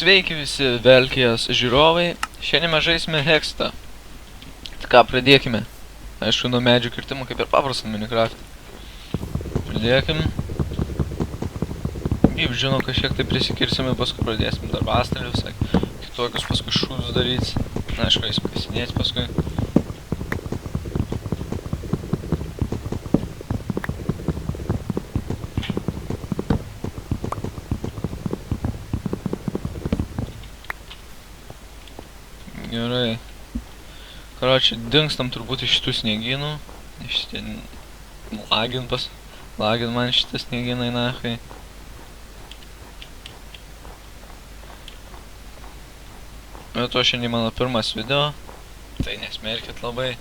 Sveiki visi Velkijos žiūrovai, šiandien mes žaisime Hextą. Tai ką, pradėkime. Aišku, nuo medžių kirtimo kaip ir paprastam Minecraft. Pradėkim. Kaip žinau, kažkiek tai prisikirsime, paskui pradėsim dar vastarį, kitokius paskui šūdus daryti. Na, aišku, jis pasidėti paskui. Gerai. Karočiui, dingstam turbūt iš šitų sniegynų. Šitie lagin man šitą sniegynai nachai. Bet to šiandien mano pirmas video. Tai nesmerkit labai.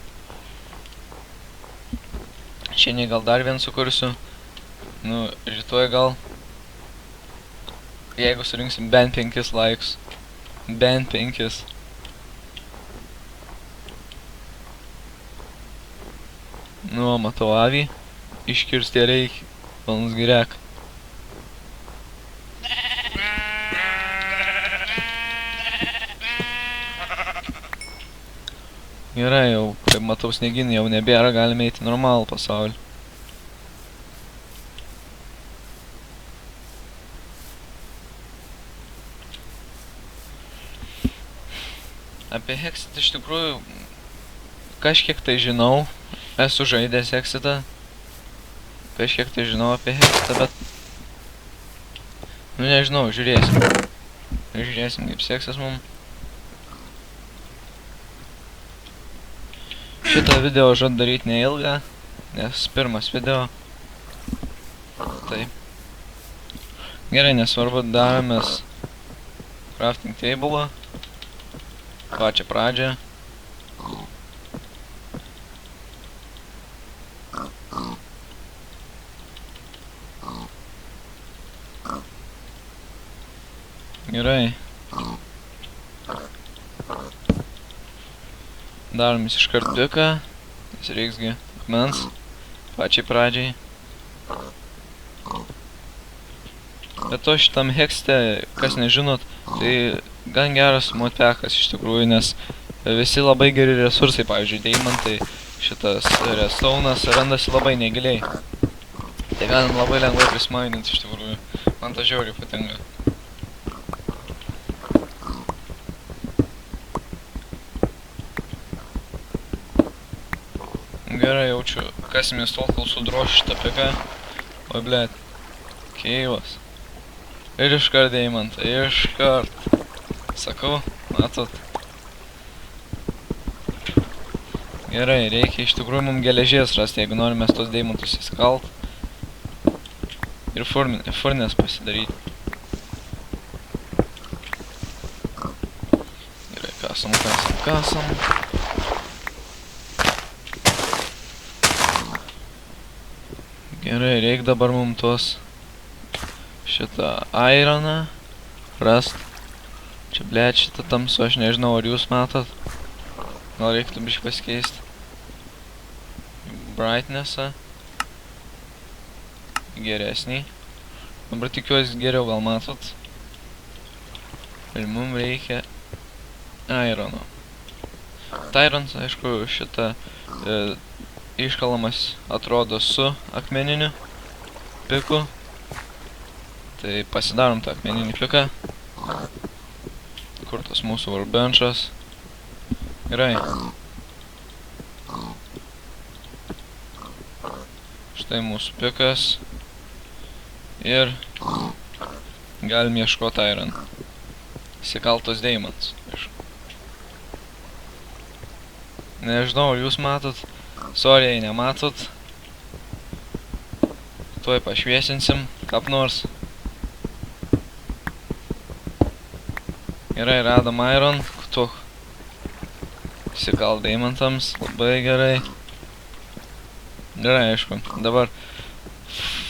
Šiandien gal dar vien sukursiu. Nu, rytoj gal. Jeigu surinksim bent 5 laikus. Bent 5. Nu, matau avį. Iškirsti reikia. Palnus girek. Gerai, jau, kaip matau, sniegynų jau nebėra, galime eiti normalų pasaulį. Apie Hexitą iš tikrųjų kažkiek tai žinau. Esu žaidęs Hexitą. Kažkiek tai žinau apie Hexitą, bet... Nu nežinau, žiūrėsim. Žiūrėsim, kaip seksis mum. Šitą video žadu daryti neilgą, nes pirmas video. Taip. Gerai, nesvarbu, daromės crafting table. Pačią pradžią. Gerai. Daromės iškart piką, nes reiksgi akmens pačiai pradžiai. Bet to šitam Hexte, kas nežinot, tai gan geras modpekas iš tikrųjų, nes visi labai geri resursai, pavyzdžiui, deimantai, šitas redstone'as randasi labai negiliai. Tai galim labai lengvai prismaininti iš tikrųjų. Man tas žiauriai patinka. Gerai, jaučiu, kasimės tol, kol sudrošiu šitą piką. Oi, blėt. Keivas. Ir iškart deimantą, iškart. Sakau, matot. Gerai, reikia iš tikrųjų mums geležies rasti, jeigu norime tos deimantus įskalt. Ir furnės pasidaryti. Gerai, kasam. Gerai, reik dabar mum tos šitą ironą rast. Čia, blėt, šitą tamsu, aš nežinau, ar jūs matot. Gal reiktų biškį pasikeisti brightnessą. Geresnį. Dabar tikiuosi geriau, gal matot. Ir mum reikia irono. Irons, aišku, šitą iškalamas atrodo su akmeniniu piku. Tai pasidarom tą akmeninį piką. Kur tas mūsų workbench'as? Gerai. Štai mūsų pikas. Ir galim ieškoti iron. Įsikaltos deimantas. Nežinau, ar jūs matot. Sorry, jei nematot. Tuoj pašviesinsim, kaip nors. Gerai, radom iron. Kutuk. Įsikal deimantams. Labai gerai. Gerai, aišku. Dabar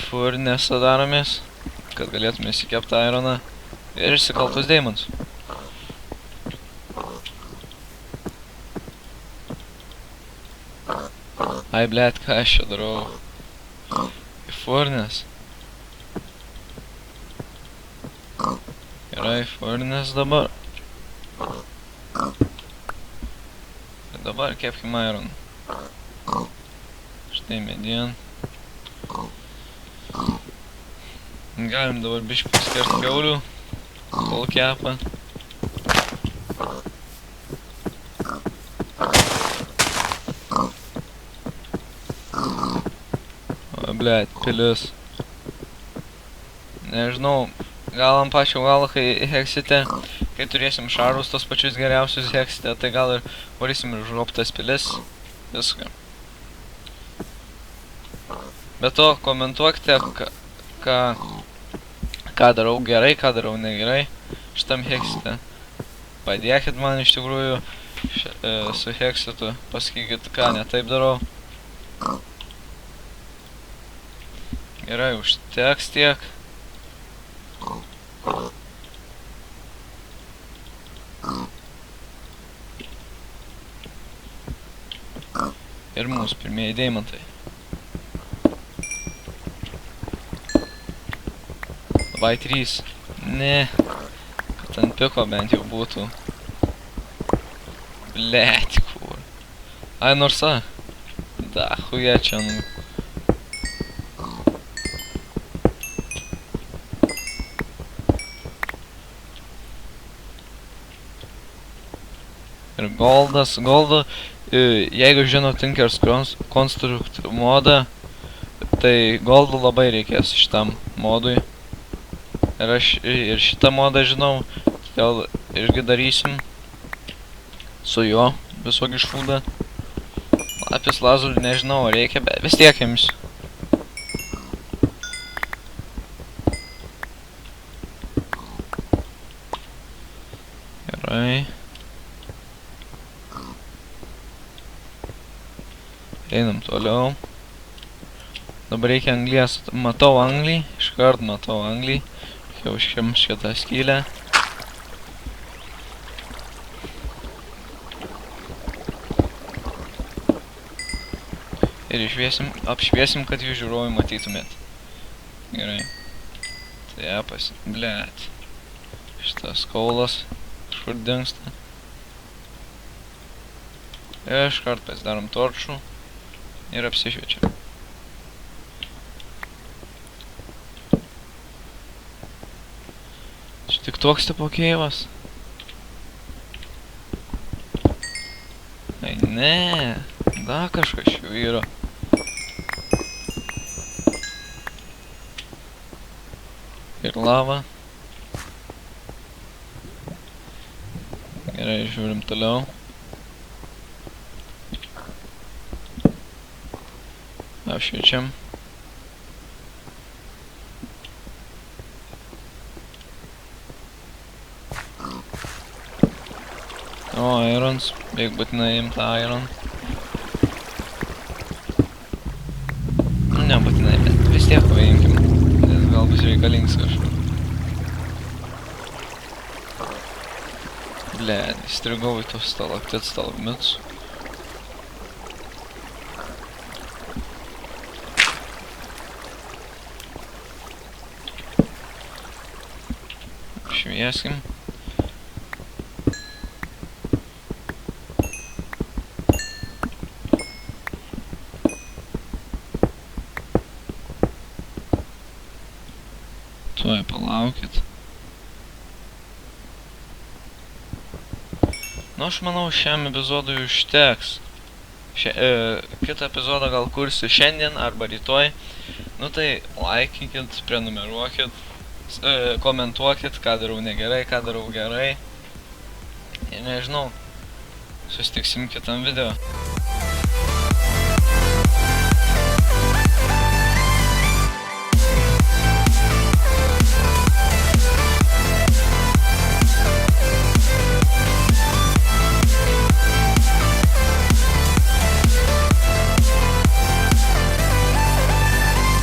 furnesą daromės, kad galėtume įsikepti ironą. Ir įsikaltus deimantus. Ai, blėt, ką aš čia darau? Į furnes. Gerai, furnes dabar. Ir dabar kepkim iron. Štai medien. Galim dabar biškį paskert kiaulių, kol kepa. O, blėt, pilis. Nežinau, gal ant pačio galo, kai heksite, kai turėsim šarus tos pačius geriausius heksite, tai gal ir varysim ir užroptas pilis. Viską. Be to, komentuokite, ką darau gerai, ką darau negerai šitam heksite. Padėkit man iš tikrųjų su heksitu, pasakykit, ką ne taip darau. Gerai, užteks tiek. Ir mūsų pirmieji deimantai. Vai 3. Ne. Kad ant piko bent jau būtų. Blet, kur. Ai, nors a. Da, chuja čia, nu. Ir goldas. Goldo, jeigu žino Tinkers Construct modą, tai goldų labai reikės šitam modui. Ir aš ir šitą modą žinau, todėl irgi darysim su juo visokį šūdą. Lapis lazulį nežinau, reikia, bet vis tiek imsiu. Gerai. Einam toliau. Dabar reikia anglies. Matau anglį, iškart matau anglį. Jau užkim šitą skylę. Ir apšviesim, kad jūs žiūrovai matytumėt. Gerai. Tai apas, blėt. Šitas kaulas kažkur dingsta. Ir iškart pasidarom torčų. Ir apsišviečiam. Čia tik toks tipo keivas. Ai ne, da kažkas jau yra. Ir lava. Gerai, žiūrim toliau. Apšviečiam. O, irons. Beig būtinai imta iron. Nebūtinai, bet vis tiek paimkim. Nes gal bus reikalingas kažkur. Blėd, įstrigau į tos stalagmitus. Švieskim. Tuoj palaukit. Nu, aš manau, šiam epizodui užteks. Kitą epizodą gal kursiu šiandien arba rytoj. Nu tai, laikykit, prenumeruokit. Komentuokit, ką darau negerai, ką darau gerai. Ir nežinau, susitiksim kitam video.